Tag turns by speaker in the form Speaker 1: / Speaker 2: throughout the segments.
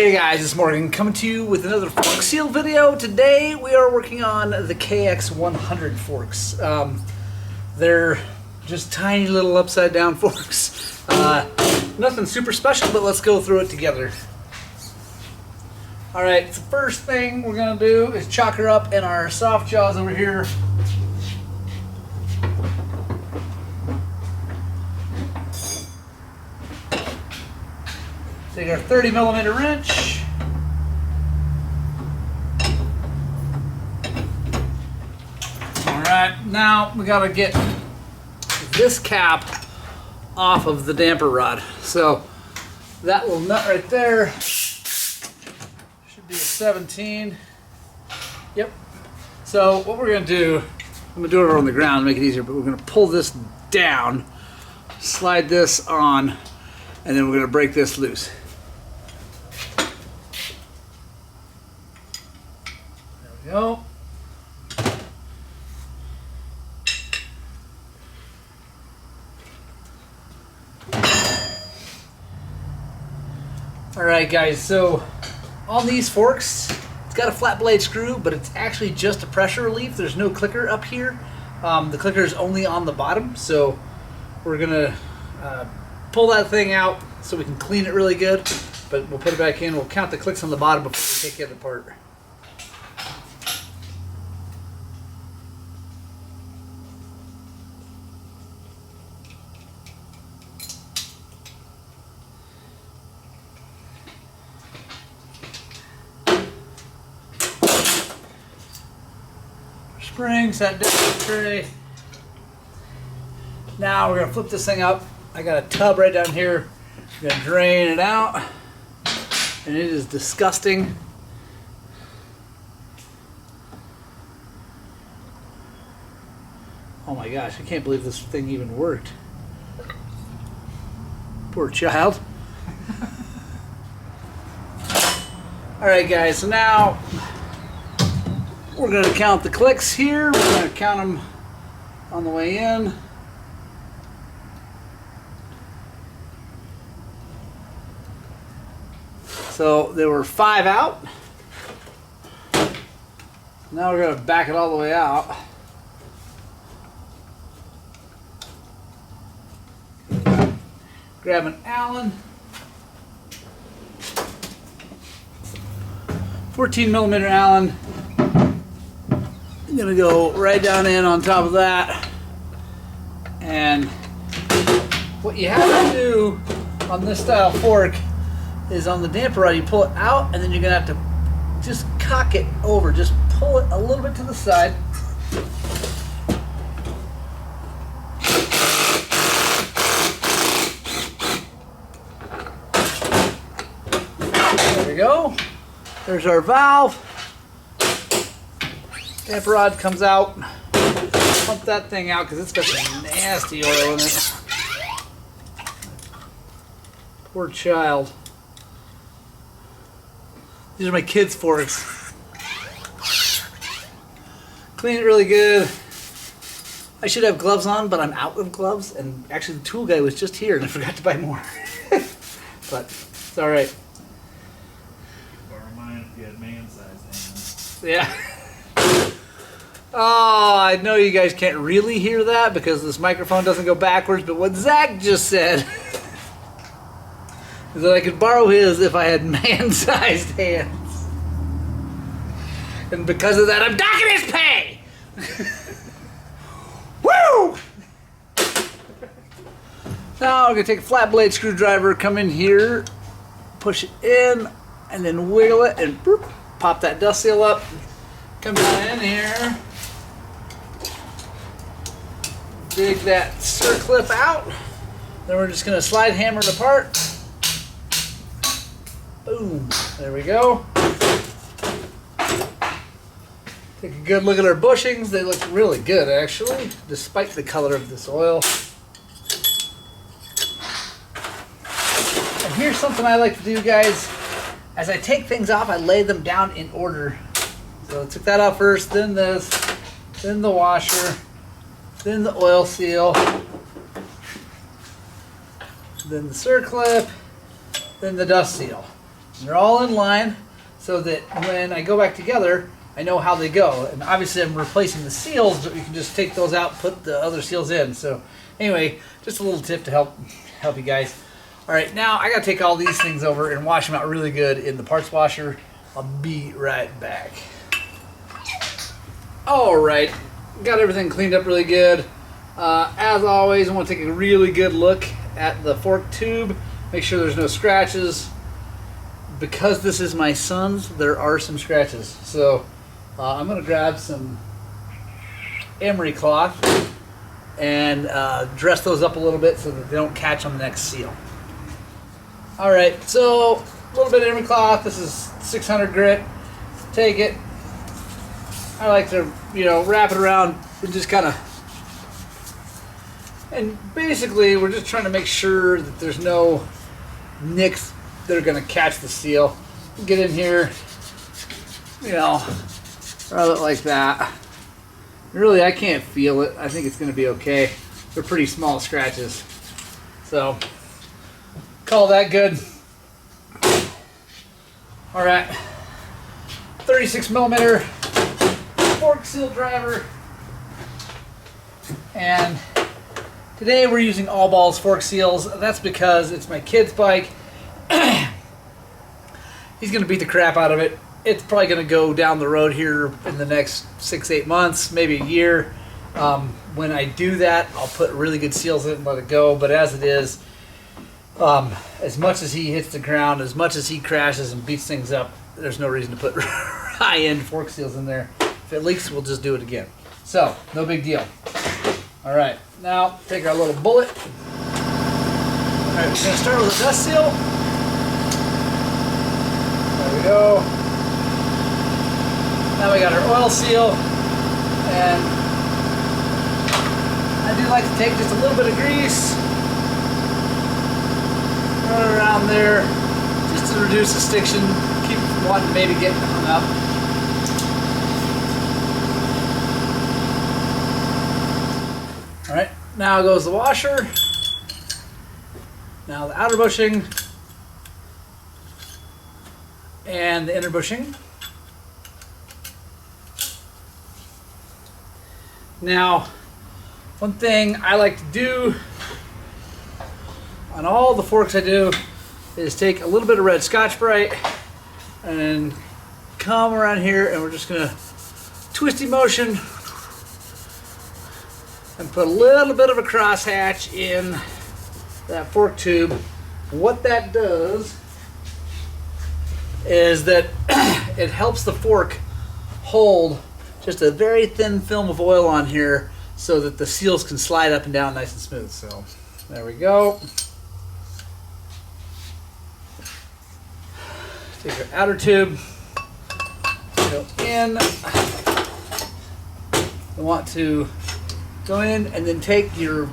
Speaker 1: Hey guys, it's Morgan coming to you with another fork seal video. Today we are working on the KX100 forks. They're just tiny little upside down forks. Nothing super special, but let's go through it together. Alright, the first thing we're going to do is chalk her up in our soft jaws over here. Take our 30mm wrench. Alright, now we gotta get this cap off of the damper rod. So that little nut right there should be a 17. Yep. So what we're gonna do, I'm gonna do it on the ground to make it easier, but we're gonna pull this down, slide this on, and then we're gonna break this loose. Go. Alright guys, so on these forks, it's got a flat blade screw, but it's actually just a pressure relief. There's no clicker up here. The clicker is only on the bottom, so we're gonna pull that thing out so we can clean it really good, but we'll put it back in. We'll count the clicks on the bottom before we take it apart. Spring, set down the tray. Now we're going to flip this thing up. I got a tub right down here. I'm going to drain it out. And it is disgusting. Oh my gosh, I can't believe this thing even worked. Poor child. Alright guys, so now we're going to count the clicks here. We're going to count them on the way in. So there were 5 out. Now we're going to back it all the way out. Grab an Allen. 14mm Allen. I'm gonna go right down in on top of that, and what you have to do on this style fork is on the damper rod you pull it out, and then you're gonna have to just cock it over, just pull it a little bit to the side. There we go. There's our valve. Damper rod comes out. Pump that thing out because it's got some nasty oil in it. Poor child. These are my kids' forks. Clean it really good. I should have gloves on, but I'm out of gloves. And actually, the tool guy was just here, and I forgot to buy more. But it's all right.
Speaker 2: Borrow mine if you had man-sized hands.
Speaker 1: Yeah. Oh, I know you guys can't really hear that because this microphone doesn't go backwards, but what Zach just said is that I could borrow his if I had man-sized hands. And because of that, I'm docking his pay! Woo! Now I'm going to take a flat blade screwdriver, come in here, push it in, and then wiggle it, and boop, pop that dust seal up. Come down in here. Dig that circlip out. Then we're just going to slide hammer it apart. Boom. There we go. Take a good look at our bushings. They look really good actually, despite the color of this oil. And here's something I like to do, guys. As I take things off, I lay them down in order. So I took that out first, then this, then the washer, then the oil seal, then the circlip, then the dust seal. They're all in line so that when I go back together, I know how they go. And obviously I'm replacing the seals, but you can just take those out and put the other seals in. So anyway, just a little tip to help you guys. All right, now I gotta take all these things over and wash them out really good in the parts washer. I'll be right back. All right, got everything cleaned up really good. As always, I want to take a really good look at the fork tube, make sure there's no scratches. Because this is my son's, there are some scratches. So I'm going to grab some emery cloth and dress those up a little bit so that they don't catch on the next seal. All right, so a little bit of emery cloth. This is 600 grit. Take it. I like to, wrap it around and just kind of. And basically, we're just trying to make sure that there's no nicks that are going to catch the seal. Get in here, rub it like that. Really, I can't feel it. I think it's going to be okay. They're pretty small scratches. So, call that good. All right, 36 millimeter fork seal driver. And today we're using all balls fork seals. That's because it's my kid's bike. He's going to beat the crap out of it. It's probably going to go down the road here in the next 6-8 months, maybe a year. When I do that, I'll put really good seals in it and let it go. But as it is, as much as he hits the ground, as much as he crashes and beats things up, there's no reason to put high-end fork seals in there. If it leaks, we'll just do it again. So, no big deal. All right, now take our little bullet. All right, we're going to start with a dust seal. There we go. Now we got our oil seal. And I do like to take just a little bit of grease. Run it around there just to reduce the stiction. Keep from wanting to maybe get hung up. All right, now goes the washer. Now the outer bushing and the inner bushing. Now, one thing I like to do on all the forks I do is take a little bit of red Scotch-Brite and come around here, and we're just gonna twisty motion and put a little bit of a crosshatch in that fork tube. What that does is that it helps the fork hold just a very thin film of oil on here so that the seals can slide up and down nice and smooth. So there we go. Take your outer tube, go in. You want to go in and then take your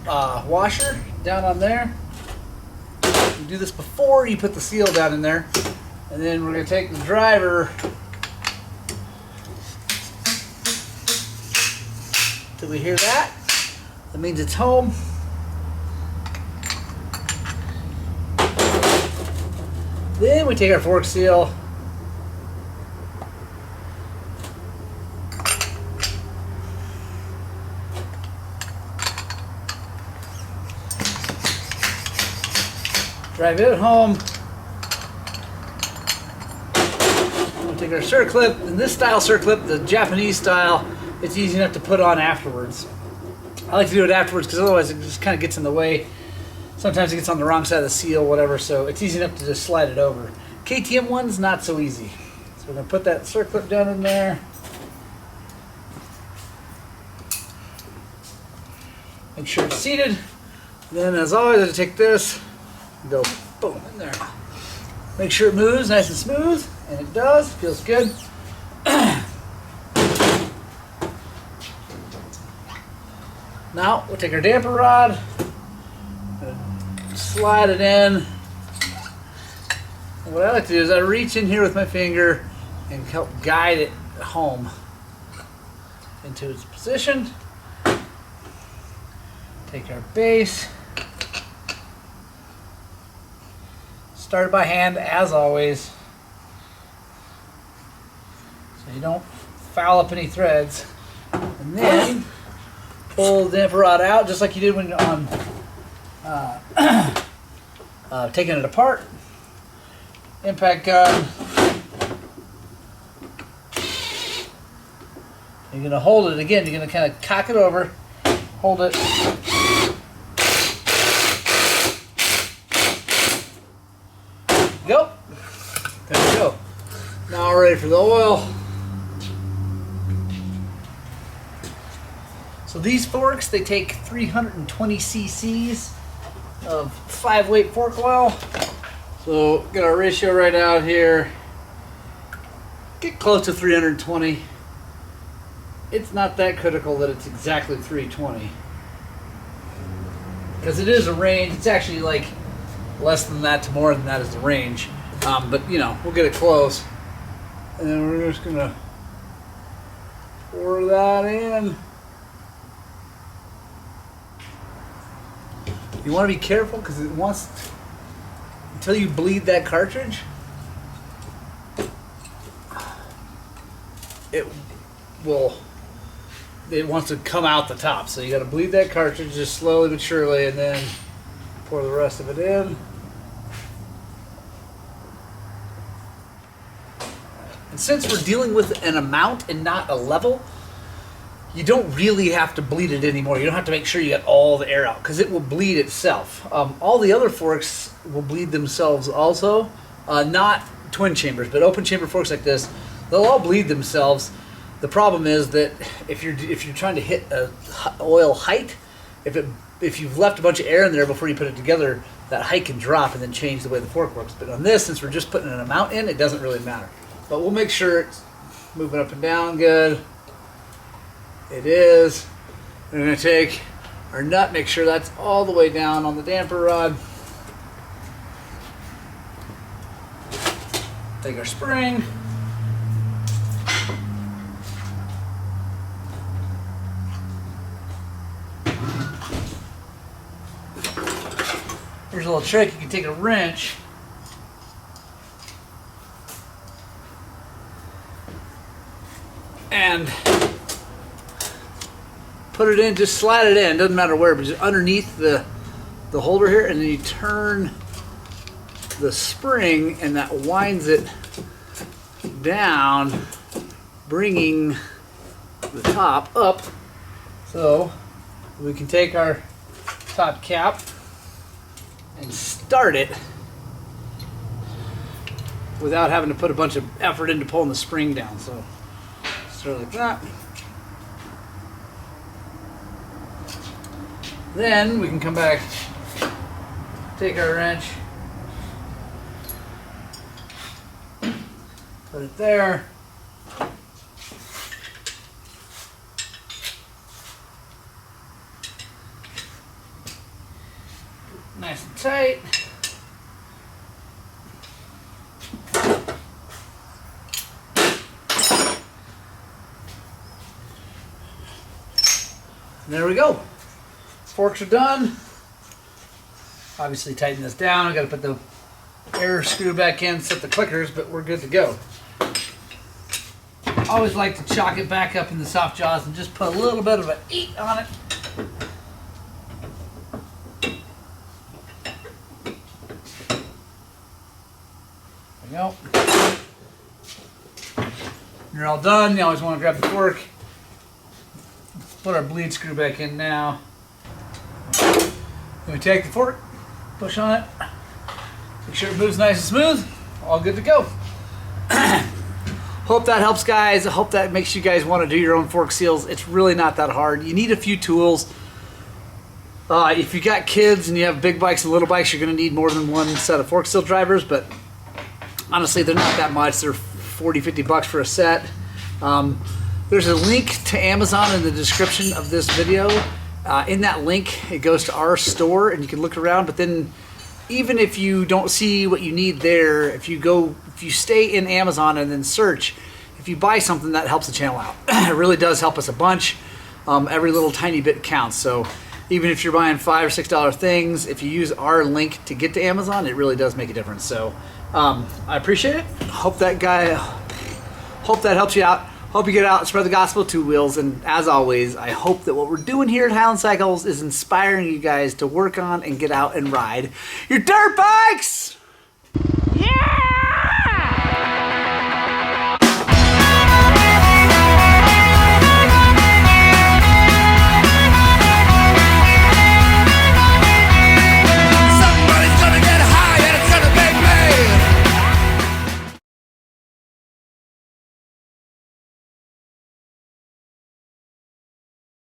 Speaker 1: washer down on there. You do this before you put the seal down in there. And then we're going to take the driver till we hear that. That means it's home. Then we take our fork seal. Drive it home. We'll take our circlip, and this style circlip, the Japanese style, it's easy enough to put on afterwards. I like to do it afterwards because otherwise it just kind of gets in the way. Sometimes it gets on the wrong side of the seal, whatever, so it's easy enough to just slide it over. KTM one's not so easy. So we're going to put that circlip down in there. Make sure it's seated. Then as always, I take this and go boom in there. Make sure it moves nice and smooth, and it does. Feels good. Now we'll take our damper rod, slide it in. And what I like to do is I reach in here with my finger and help guide it home into its position. Take our base, Started by hand, as always, so you don't foul up any threads. And then pull the damper rod out, just like you did when you're on taking it apart. Impact gun. You're going to hold it again. You're going to kind of cock it over, hold it. Go. There we go. Now we're ready for the oil. So these forks, they take 320 cc's of 5-weight fork oil. So get our ratio right out here. Get close to 320. It's not that critical that it's exactly 320. Because it is a range. It's actually like less than that to more than that is the range. But you know, we'll get it close. And then we're just gonna pour that in. You want to be careful because it wants, until you bleed that cartridge, it wants to come out the top. So you got to bleed that cartridge just slowly but surely, and then pour the rest of it in. And since we're dealing with an amount and not a level, you don't really have to bleed it anymore. You don't have to make sure you get all the air out because it will bleed itself. All the other forks will bleed themselves also. Not twin chambers, but open chamber forks like this, they'll all bleed themselves. The problem is that if you're trying to hit a oil height, if you've left a bunch of air in there before you put it together, that height can drop and then change the way the fork works. But on this, since we're just putting an amount in, it doesn't really matter. But we'll make sure it's moving up and down good. It is. We're going to take our nut, make sure that's all the way down on the damper rod. Take our spring. Here's a little trick. You can take a wrench and put it in, just slide it in, doesn't matter where, but just underneath the holder here, and then you turn the spring and that winds it down, bringing the top up. So we can take our top cap and start it without having to put a bunch of effort into pulling the spring down. So start like that. Then we can come back, take our wrench, put it there. Nice and tight. And there we go. Forks are done. Obviously tighten this down. I got to put the air screw back in, set the clickers, but we're good to go. I always like to chalk it back up in the soft jaws and just put a little bit of an 8 on it. There we go. When you're all done, you always want to grab the fork. Put our bleed screw back in now. Then we take the fork, push on it, make sure it moves nice and smooth, all good to go. Hope that helps, guys. I hope that makes you guys want to do your own fork seals. It's really not that hard. You need a few tools. If you got kids and you have big bikes and little bikes, you're going to need more than one set of fork seal drivers, but honestly, they're not that much. They're 40, 50 bucks for a set. There's a link to Amazon in the description of this video. In that link, it goes to our store and you can look around, but then even if you don't see what you need there, if you stay in Amazon and then search, if you buy something, that helps the channel out. It really does help us a bunch. Every little tiny bit counts. So Even if you're buying $5 or $6 things, if you use our link to get to Amazon, it really does make a difference. So I appreciate it. Hope that helps you out. Hope you get out and spread the gospel of two wheels. And as always, I hope that what we're doing here at Highland Cycles is inspiring you guys to work on and get out and ride your dirt bikes. Yeah!